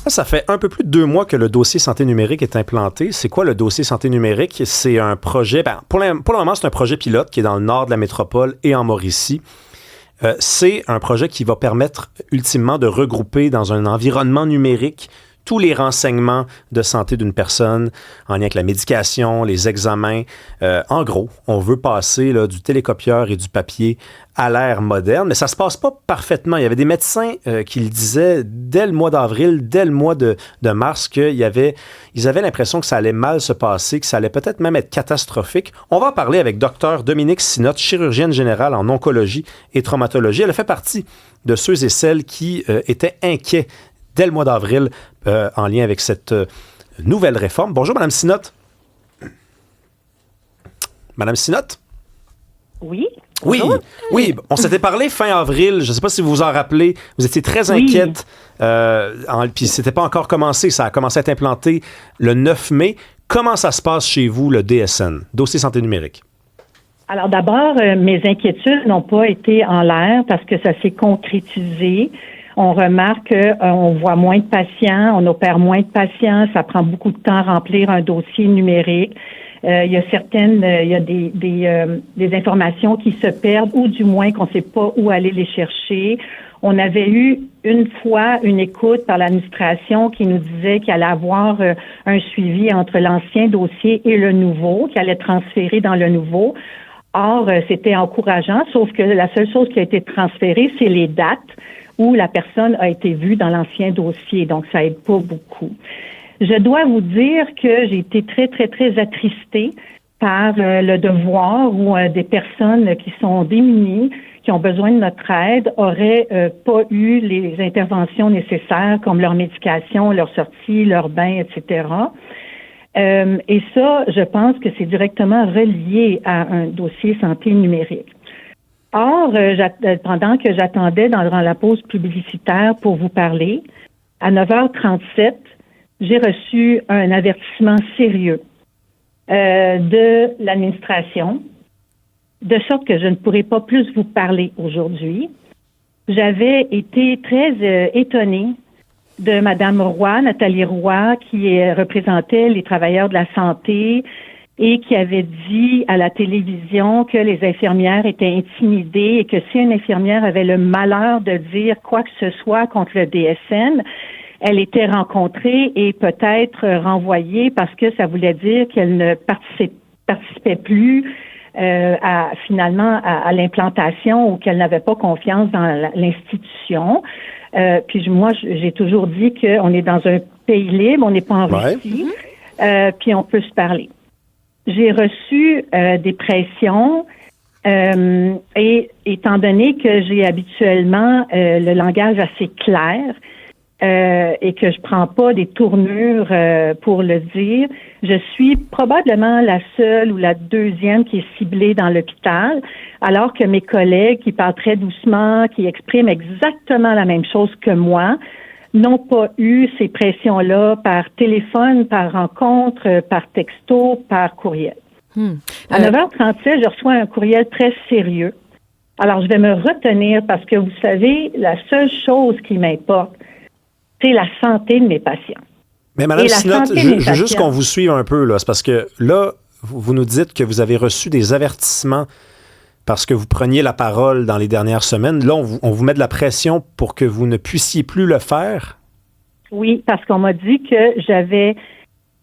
Ça fait un peu plus de 2 mois que le dossier santé numérique est implanté. C'est quoi le dossier santé numérique? C'est un projet, pour le moment, c'est un projet pilote qui est dans le nord de la métropole et en Mauricie. C'est un projet qui va permettre ultimement de regrouper dans un environnement numérique tous les renseignements de santé d'une personne en lien avec la médication, les examens. En gros, on veut passer là, du télécopieur et du papier à l'ère moderne, mais ça se passe pas parfaitement. Il y avait des médecins qui le disaient dès le mois d'avril, dès le mois de mars, ils avaient l'impression que ça allait mal se passer, que ça allait peut-être même être catastrophique. On va en parler avec Dr Dominique Sinotte, chirurgienne générale en oncologie et traumatologie. Elle fait partie de ceux et celles qui étaient inquiets dès le mois d'avril, en lien avec cette nouvelle réforme. Bonjour, Mme Sinotte. Madame Sinotte? Oui. Oui, oui. On s'était parlé fin avril. Je ne sais pas si vous vous en rappelez. Vous étiez très inquiète. Puis c'était pas encore commencé. Ça a commencé à être implanté le 9 mai. Comment ça se passe chez vous, le DSN, Dossier santé numérique? Alors d'abord, mes inquiétudes n'ont pas été en l'air parce que ça s'est concrétisé. On remarque qu'on voit moins de patients, on opère moins de patients, ça prend beaucoup de temps à remplir un dossier numérique. Il y a des informations qui se perdent ou du moins qu'on ne sait pas où aller les chercher. On avait eu une fois une écoute par l'administration qui nous disait qu'il allait avoir un suivi entre l'ancien dossier et le nouveau, qu'il allait transférer dans le nouveau. Or, c'était encourageant, sauf que la seule chose qui a été transférée, c'est les dates où la personne a été vue dans l'ancien dossier. Donc, ça aide pas beaucoup. Je dois vous dire que j'ai été très, très, très attristée par le devoir où des personnes qui sont démunies, qui ont besoin de notre aide, auraient pas eu les interventions nécessaires comme leur médication, leur sortie, leur bain, etc. Et ça, je pense que c'est directement relié à un dossier santé numérique. Or, pendant que j'attendais dans la pause publicitaire pour vous parler, à 9h37, j'ai reçu un avertissement sérieux de l'administration, de sorte que je ne pourrai pas plus vous parler aujourd'hui. J'avais été très étonnée de Mme Roy, Nathalie Roy, qui représentait les travailleurs de la santé et qui avait dit à la télévision que les infirmières étaient intimidées et que si une infirmière avait le malheur de dire quoi que ce soit contre le DSN, elle était rencontrée et peut-être renvoyée parce que ça voulait dire qu'elle ne participait plus finalement à l'implantation ou qu'elle n'avait pas confiance dans l'institution. Puis moi, j'ai toujours dit qu'on est dans un pays libre, on n'est pas en Russie, puis on peut se parler. J'ai reçu des pressions et étant donné que j'ai habituellement le langage assez clair et que je prends pas des tournures pour le dire, je suis probablement la seule ou la deuxième qui est ciblée dans l'hôpital, alors que mes collègues qui parlent très doucement, qui expriment exactement la même chose que moi, n'ont pas eu ces pressions-là par téléphone, par rencontre, par texto, par courriel. À 9h37, je reçois un courriel très sérieux. Alors, je vais me retenir parce que, vous savez, la seule chose qui m'importe, c'est la santé de mes patients. Mais Mme Sinotte, je veux juste qu'on vous suive un peu, là. C'est parce que là, vous nous dites que vous avez reçu des avertissements parce que vous preniez la parole dans les dernières semaines. Là, on vous met de la pression pour que vous ne puissiez plus le faire? Oui, parce qu'on m'a dit que j'avais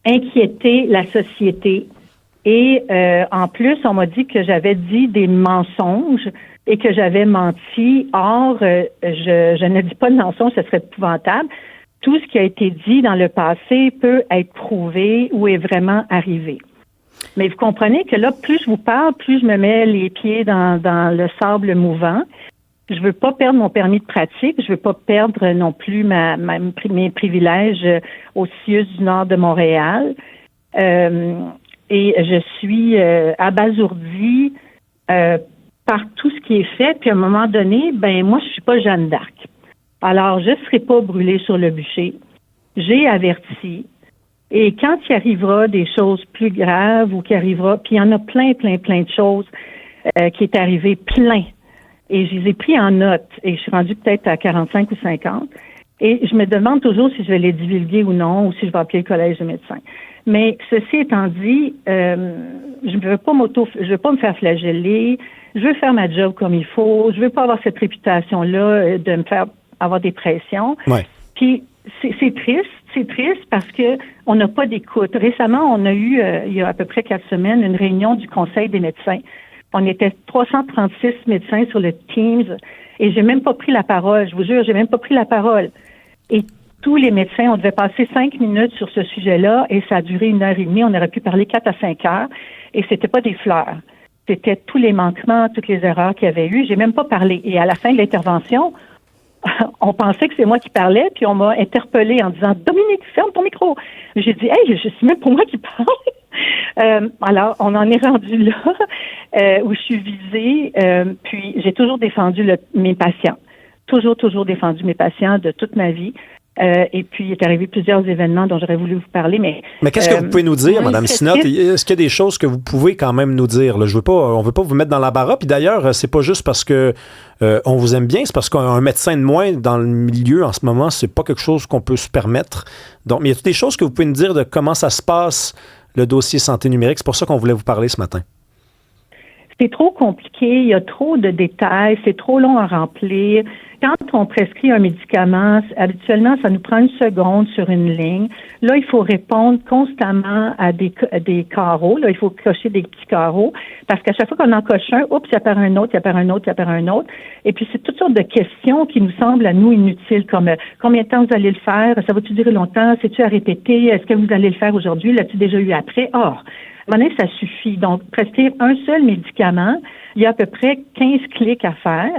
inquiété la société. Et en plus, on m'a dit que j'avais dit des mensonges et que j'avais menti. Or, je ne dis pas de mensonges, ce serait épouvantable. Tout ce qui a été dit dans le passé peut être prouvé ou est vraiment arrivé. Mais vous comprenez que là, plus je vous parle, plus je me mets les pieds dans le sable mouvant. Je veux pas perdre mon permis de pratique. Je veux pas perdre non plus mes privilèges au CIUS du Nord de Montréal. Et je suis abasourdie par tout ce qui est fait. Puis à un moment donné, moi, je suis pas Jeanne d'Arc. Alors, je ne serai pas brûlée sur le bûcher. J'ai averti. Et quand il arrivera des choses plus graves ou qu'il arrivera, puis il y en a plein de choses qui est arrivé plein. Et je les ai pris en note et je suis rendue peut-être à 45 ou 50. Et je me demande toujours si je vais les divulguer ou non, ou si je vais appeler le collège de médecins. Mais ceci étant dit, je ne veux pas me faire flageller. Je veux faire ma job comme il faut. Je veux pas avoir cette réputation-là de me faire avoir des pressions. Ouais. Puis c'est triste parce que on n'a pas d'écoute. Récemment, on a eu, il y a à peu près 4 semaines, une réunion du Conseil des médecins. On était 336 médecins sur le Teams et j'ai même pas pris la parole. Je vous jure, j'ai même pas pris la parole. Et tous les médecins, on devait passer 5 minutes sur ce sujet-là et ça a duré 1h30. On aurait pu parler 4 à 5 heures et c'était pas des fleurs. C'était tous les manquements, toutes les erreurs qu'il y avait eu. J'ai même pas parlé. Et à la fin de l'intervention, on pensait que c'est moi qui parlais, puis on m'a interpellée en disant « Dominique, ferme ton micro ». J'ai dit « Hey, je suis même pour moi qui parle ». Alors, on en est rendu là où je suis visée. Puis, j'ai toujours défendu mes patients. Toujours défendu mes patients de toute ma vie. Et puis, il est arrivé plusieurs événements dont j'aurais voulu vous parler, mais qu'est-ce que vous pouvez nous dire, Mme Sinott? Est-ce qu'il y a des choses que vous pouvez quand même nous dire? Là? On veut pas vous mettre dans l'embarras. Puis d'ailleurs, c'est pas juste parce que on vous aime bien, c'est parce qu'un médecin de moins dans le milieu en ce moment, c'est pas quelque chose qu'on peut se permettre. Donc, mais il y a des choses que vous pouvez nous dire de comment ça se passe, le dossier santé numérique. C'est pour ça qu'on voulait vous parler ce matin. C'est trop compliqué, il y a trop de détails, c'est trop long à remplir. Quand on prescrit un médicament, habituellement, ça nous prend 1 seconde sur une ligne. Là, il faut répondre constamment à des carreaux. Là, il faut cocher des petits carreaux parce qu'à chaque fois qu'on en coche un, oups, il apparaît un autre, il apparaît un autre, il apparaît un autre. Et puis, c'est toutes sortes de questions qui nous semblent à nous inutiles, comme combien de temps vous allez le faire? Ça va-tu durer longtemps? C'est-tu à répéter? Est-ce que vous allez le faire aujourd'hui? L'as-tu déjà eu après? Or, à un moment donné, ça suffit. Donc, prescrire un seul médicament, il y a à peu près 15 clics à faire.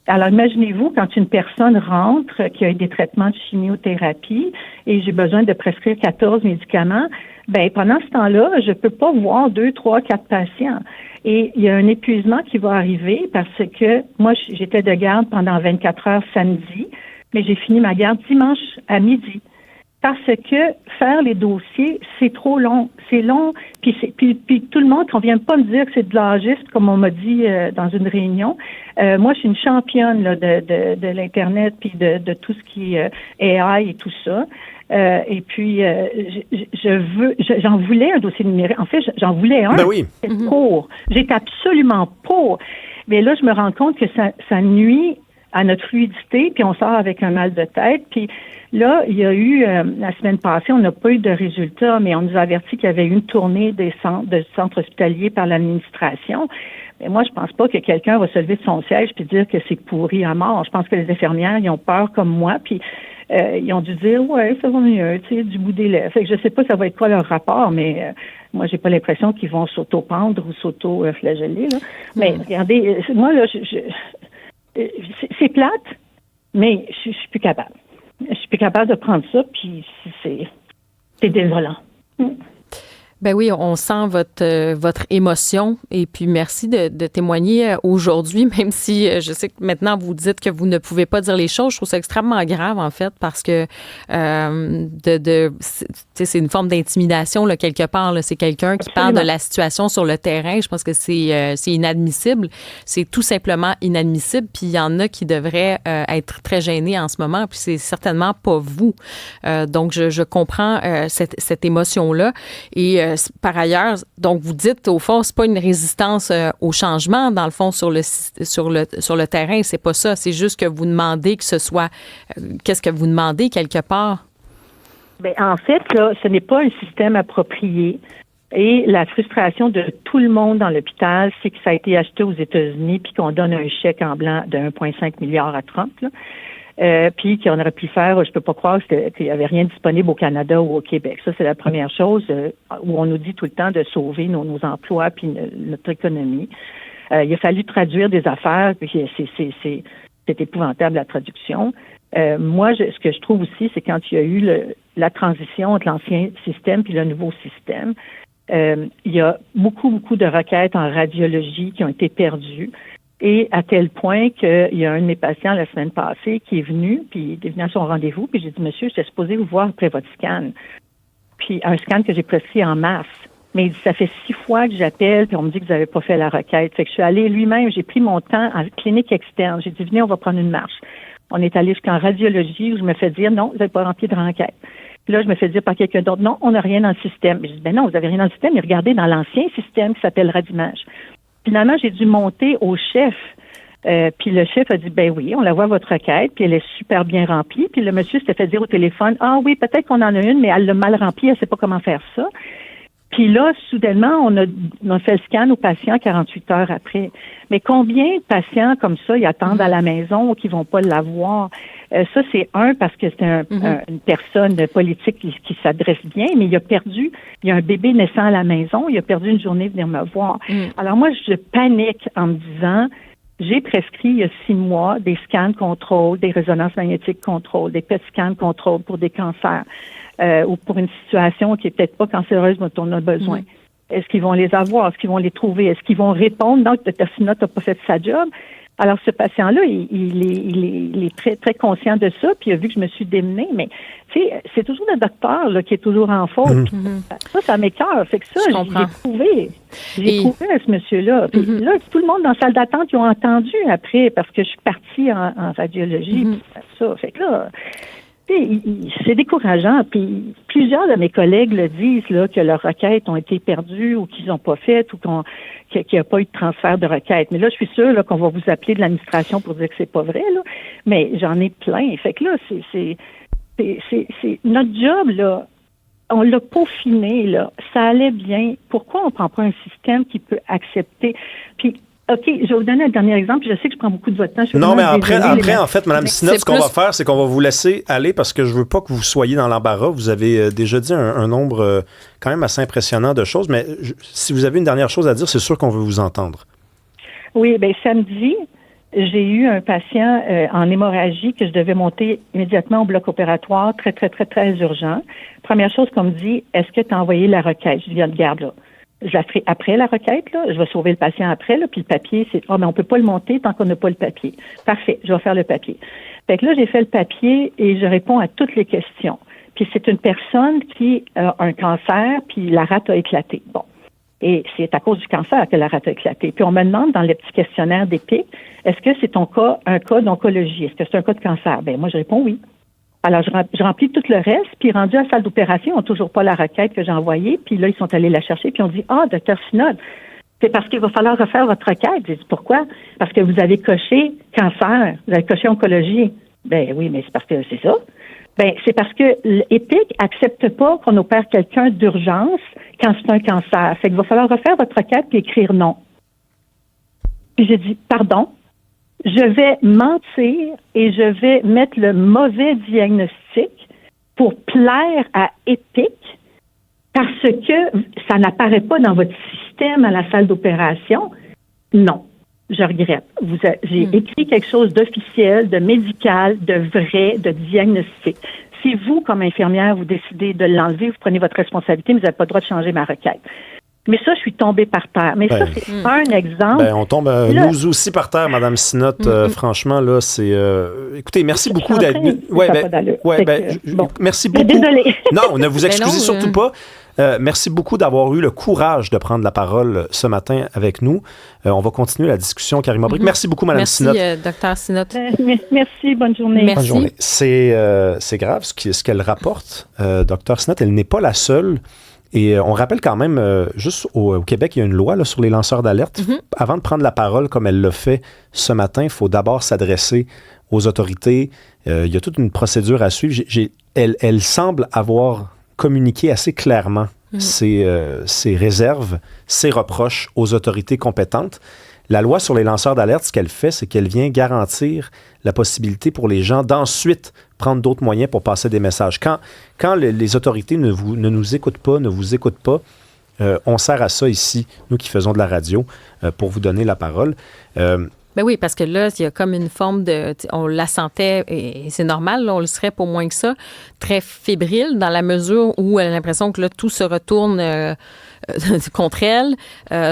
Alors, imaginez-vous quand une personne rentre qui a eu des traitements de chimiothérapie et j'ai besoin de prescrire 14 médicaments, ben pendant ce temps-là, je peux pas voir 2, 3, 4 patients. Et il y a un épuisement qui va arriver parce que moi, j'étais de garde pendant 24 heures samedi, mais j'ai fini ma garde dimanche à midi. Parce que faire les dossiers, c'est trop long. C'est long. Puis tout le monde, qu'on vienne pas me dire que c'est de l'âgiste, comme on m'a dit dans une réunion. Moi, je suis une championne là, de l'Internet puis de tout ce qui est AI et tout ça. Et puis, j'en voulais un dossier numérique. En fait, j'en voulais un. Ben oui. Pour. J'étais absolument pour. Mais là, je me rends compte que ça nuit à notre fluidité, puis on sort avec un mal de tête. Puis là, il y a eu, la semaine passée, on n'a pas eu de résultats, mais on nous a averti qu'il y avait eu une tournée de centres hospitaliers par l'administration. Mais moi, je pense pas que quelqu'un va se lever de son siège puis dire que c'est pourri à mort. Je pense que les infirmières, ils ont peur comme moi, puis ils ont dû dire, ouais, ça va mieux, tu sais, du bout des lèvres. Fait que je sais pas ça va être quoi leur rapport, mais moi, j'ai pas l'impression qu'ils vont s'auto-pendre ou s'auto-flageller, là. Mais regardez, moi, là, c'est plate, mais je suis plus capable. Je suis plus capable de prendre ça, puis c'est désolant. Ben oui, on sent votre émotion et puis merci de témoigner aujourd'hui, même si je sais que maintenant vous dites que vous ne pouvez pas dire les choses. Je trouve ça extrêmement grave en fait parce que c'est une forme d'intimidation là, quelque part. Là. C'est quelqu'un qui parle de la situation sur le terrain. Je pense que c'est inadmissible. C'est tout simplement inadmissible. Puis il y en a qui devraient être très gênés en ce moment. Puis c'est certainement pas vous. Donc je comprends cette émotion-là et par ailleurs, donc vous dites au fond, c'est pas une résistance au changement dans le fond sur le terrain, c'est pas ça, c'est juste que vous demandez que ce soit qu'est-ce que vous demandez quelque part? Bien, en fait, là, ce n'est pas un système approprié. Et la frustration de tout le monde dans l'hôpital, c'est que ça a été acheté aux États-Unis puis qu'on donne un chèque en blanc de 1,5 milliard à Trump, là. Puis qu'on aurait pu faire, je peux pas croire qu'il n'y avait rien disponible au Canada ou au Québec. Ça, c'est la première chose où on nous dit tout le temps de sauver nos emplois puis notre économie. Il a fallu traduire des affaires, puis c'est épouvantable la traduction. Moi, ce que je trouve aussi, c'est quand il y a eu la transition entre l'ancien système puis le nouveau système, il y a beaucoup de requêtes en radiologie qui ont été perdues. Et à tel point qu'il y a un de mes patients la semaine passée qui est venu, puis il est venu à son rendez-vous, puis j'ai dit, monsieur, j'étais supposé vous voir après votre scan. Puis un scan que j'ai prescrit en mars. Mais il dit, ça fait 6 fois que j'appelle, puis on me dit que vous n'avez pas fait la requête. Fait que je suis allée lui-même, j'ai pris mon temps en clinique externe. J'ai dit, venez, on va prendre une marche. On est allé jusqu'en radiologie où je me fais dire, non, vous n'avez pas rempli de renquête. Puis là, je me fais dire par quelqu'un d'autre, non, on n'a rien dans le système. Je dis, ben non, vous n'avez rien dans le système, mais regardez dans l'ancien système qui s'appelle Radimage. Finalement, j'ai dû monter au chef. Puis le chef a dit, ben oui, on la voit votre requête, puis elle est super bien remplie. Puis le monsieur s'était fait dire au téléphone, ah oui, peut-être qu'on en a une, mais elle l'a mal remplie, elle ne sait pas comment faire ça. Puis là, soudainement, on a fait le scan aux patients 48 heures après. Mais combien de patients comme ça, ils attendent à la maison ou qui vont pas l'avoir? Ça, c'est parce que c'est une personne politique qui s'adresse bien, mais il y a un bébé naissant à la maison, il a perdu une journée venir me voir. Alors moi, je panique en me disant, j'ai prescrit il y a 6 mois des scans contrôle, des résonances magnétiques contrôle, des PET scans contrôle pour des cancers ou pour une situation qui est peut-être pas cancéreuse dont on a besoin. Est-ce qu'ils vont les avoir? Est-ce qu'ils vont les trouver? Est-ce qu'ils vont répondre? Donc, le Sinotte n'a pas fait sa job. Alors, ce patient-là, il est très, très conscient de ça, puis il a vu que je me suis démenée, mais tu sais, c'est toujours le docteur là, qui est toujours en faute. Ça m'écoeure. Fait que ça, j'ai trouvé à ce monsieur-là. Puis là, tout le monde dans la salle d'attente, ils ont entendu après, parce que je suis partie en radiologie, puis ça. Fait que là, c'est décourageant. Puis plusieurs de mes collègues le disent là, que leurs requêtes ont été perdues ou qu'ils n'ont pas faites ou qu'il n'y a pas eu de transfert de requêtes. Mais là, je suis sûre là, qu'on va vous appeler de l'administration pour dire que c'est pas vrai. Là. Mais j'en ai plein. Fait que là, c'est notre job, là. On l'a peaufiné, là. Ça allait bien. Pourquoi on ne prend pas un système qui peut accepter? Puis OK, je vais vous donner un dernier exemple. Je sais que je prends beaucoup de votre temps. Non, mais après en fait, Mme Sinotte, ce qu'on va faire, c'est qu'on va vous laisser aller parce que je veux pas que vous soyez dans l'embarras. Vous avez déjà dit un nombre quand même assez impressionnant de choses, mais si vous avez une dernière chose à dire, c'est sûr qu'on veut vous entendre. Oui, bien, samedi, j'ai eu un patient en hémorragie que je devais monter immédiatement au bloc opératoire, très, très, très, très urgent. Première chose qu'on me dit, est-ce que tu as envoyé la requête? Je dis, regarde là. Je la ferai après la requête, là. Je vais sauver le patient après, là. Puis le papier, c'est, mais on peut pas le monter tant qu'on n'a pas le papier. Parfait. Je vais faire le papier. Fait que là, j'ai fait le papier et je réponds à toutes les questions. Puis c'est une personne qui a un cancer, puis la rate a éclaté. Bon. Et c'est à cause du cancer que la rate a éclaté. Puis on me demande dans le petit questionnaire d'EPIC, est-ce que c'est un cas d'oncologie? Est-ce que c'est un cas de cancer? Ben, moi, je réponds oui. Alors, je remplis tout le reste, puis rendu à la salle d'opération, ils n'ont toujours pas la requête que j'ai envoyée, puis là, ils sont allés la chercher, puis on dit, docteur Sinotte, c'est parce qu'il va falloir refaire votre requête. J'ai dit, pourquoi? Parce que vous avez coché cancer, vous avez coché oncologie. Ben oui, mais c'est parce que c'est ça. Ben, c'est parce que l'EPIC accepte pas qu'on opère quelqu'un d'urgence quand c'est un cancer. Fait qu'il va falloir refaire votre requête puis écrire non. Puis j'ai dit, pardon? Je vais mentir et je vais mettre le mauvais diagnostic pour plaire à EPIC parce que ça n'apparaît pas dans votre système à la salle d'opération. Non, je regrette. J'ai écrit quelque chose d'officiel, de médical, de vrai, de diagnostic. Si vous, comme infirmière, vous décidez de l'enlever, vous prenez votre responsabilité, mais vous n'avez pas le droit de changer ma requête. Mais ça, je suis tombée par terre. Mais ça, c'est un exemple. On tombe, nous aussi, par terre, Mme Sinotte. Franchement, là, c'est... écoutez, merci beaucoup d'être... merci beaucoup. Désolée. Non, ne vous excusez surtout pas. Merci beaucoup d'avoir eu le courage de prendre la parole ce matin avec nous. On va continuer la discussion, Karima Brick. Merci beaucoup, Mme Sinotte. Merci, Dr Sinotte. Merci, bonne journée. Merci. Bonne journée. C'est grave ce qu'elle rapporte, Dr Sinotte. Elle n'est pas la seule. Et on rappelle quand même, juste au Québec, il y a une loi là, sur les lanceurs d'alerte. Avant de prendre la parole comme elle l'a fait ce matin, il faut d'abord s'adresser aux autorités. Il y a toute une procédure à suivre. Elle semble avoir communiqué assez clairement ses réserves, ses reproches aux autorités compétentes. La loi sur les lanceurs d'alerte, ce qu'elle fait, c'est qu'elle vient garantir la possibilité pour les gens d'ensuite prendre d'autres moyens pour passer des messages. Quand les autorités ne nous écoutent pas, ne vous écoutent pas, on sert à ça ici, nous qui faisons de la radio, pour vous donner la parole. Ben oui, parce que là, il y a comme une forme de... On la sentait, et c'est normal, là, on le serait pour moins que ça, très fébrile dans la mesure où elle a l'impression que là, tout se retourne contre elle.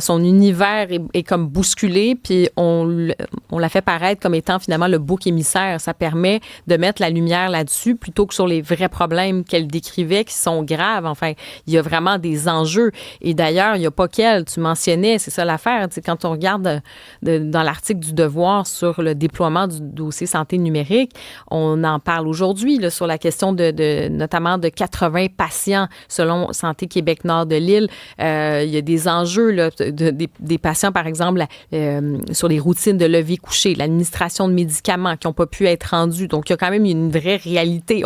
Son univers est comme bousculé, puis on la fait paraître comme étant finalement le bouc émissaire. Ça permet de mettre la lumière là-dessus plutôt que sur les vrais problèmes qu'elle décrivait qui sont graves. Enfin, il y a vraiment des enjeux. Et d'ailleurs, il n'y a pas qu'elle. Tu mentionnais, c'est ça l'affaire. Tu sais, quand on regarde dans l'article du devoir sur le déploiement du dossier santé numérique. On en parle aujourd'hui là, sur la question notamment de 80 patients selon Santé Québec Nord de l'île. Il y a des enjeux là, des patients, par exemple, sur les routines de lever coucher, l'administration de médicaments qui n'ont pas pu être rendus. Donc, il y a quand même une vraie réalité.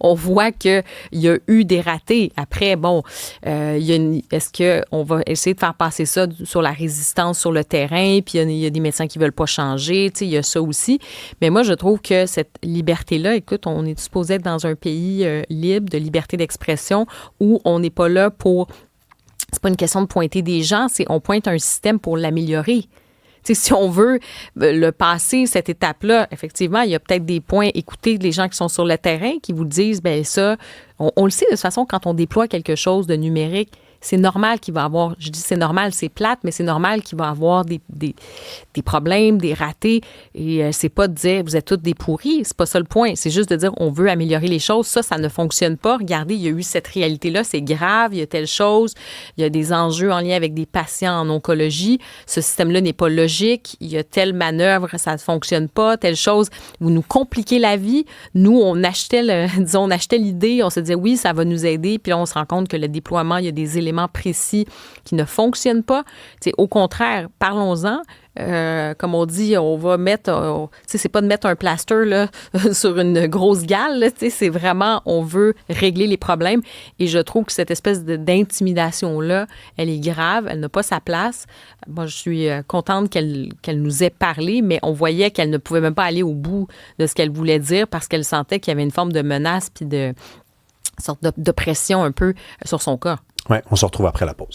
On voit qu'il y a eu des ratés. Après, bon, est-ce qu'on va essayer de faire passer ça sur la résistance sur le terrain, puis il y a des médecins qui veulent pas changer, tu sais, il y a ça aussi. Mais moi, je trouve que cette liberté-là, écoute, on est supposé être dans un pays libre, de liberté d'expression, où on n'est pas là pour... C'est pas une question de pointer des gens, c'est on pointe un système pour l'améliorer. T'sais, si on veut le passer, cette étape-là, effectivement, il y a peut-être des points. Écoutez les gens qui sont sur le terrain qui vous disent, bien ça, on le sait de toute façon, quand on déploie quelque chose de numérique, c'est normal qu'il va avoir, je dis c'est normal, c'est plate, mais c'est normal qu'il va avoir des problèmes, des ratés. Et c'est pas de dire, vous êtes tous des pourris, c'est pas ça le point. C'est juste de dire, on veut améliorer les choses. Ça ne fonctionne pas. Regardez, il y a eu cette réalité-là, c'est grave, il y a telle chose, il y a des enjeux en lien avec des patients en oncologie. Ce système-là n'est pas logique. Il y a telle manœuvre, ça ne fonctionne pas, telle chose. Vous nous compliquez la vie. Nous, on achetait l'idée, on se disait, oui, ça va nous aider. Puis là, on se rend compte que le déploiement, il y a des éléments précis qui ne fonctionnent pas. T'sais, au contraire, parlons-en. Comme on dit, on va mettre... c'est pas de mettre un plaster là, sur une grosse gale. Là, c'est vraiment, on veut régler les problèmes. Et je trouve que cette espèce d'intimidation-là, elle est grave. Elle n'a pas sa place. Moi, je suis contente qu'elle nous ait parlé, mais on voyait qu'elle ne pouvait même pas aller au bout de ce qu'elle voulait dire parce qu'elle sentait qu'il y avait une forme de menace puis de sorte d'oppression un peu sur son cas. Oui, on se retrouve après la pause.